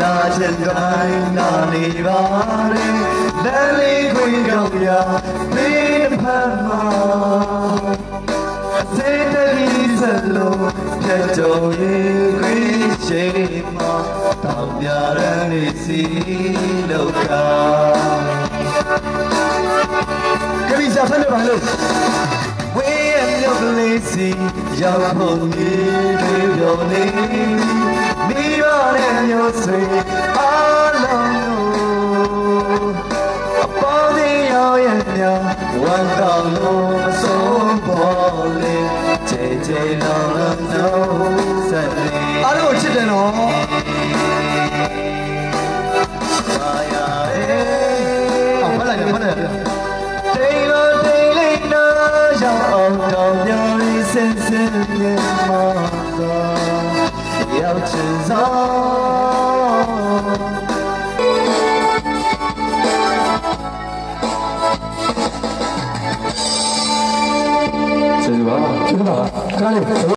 လာချင်တိုင်းလာနေပါလေလမ်းလေးခွင့်ကောင်းရမင်းဖတ်မှာစေတရီစလုံးဖြတ်ကျော်ရင်ခွင့်ရှိမှာတောင်ပြရန်လေးစီလောကကလေးစားဖက်နေပါလို့ဝေးရမြောက်ကလေးစီရောက်ဖို့ဒီပြောနေမိဘနဲ့မျိုးဆွေအားလုံးအပေါ်ဒီရောက်ရများဝန်တော်လို့မဆုံးပေါ်လေချေချေလုံးလုံးဆက်နေအားလုံးချစ်တယ်နော်မာယာအောင်ဖတ်လိုက်ဖတ်လိုက်တိတ်လို့တိတ်လေးနော်ရောက်အောင်တော်ပြောင်းစင်စင်မြေမှာရောက်ချင်စောကျေးဇူးပါကျေးဇူးပါခဏလေး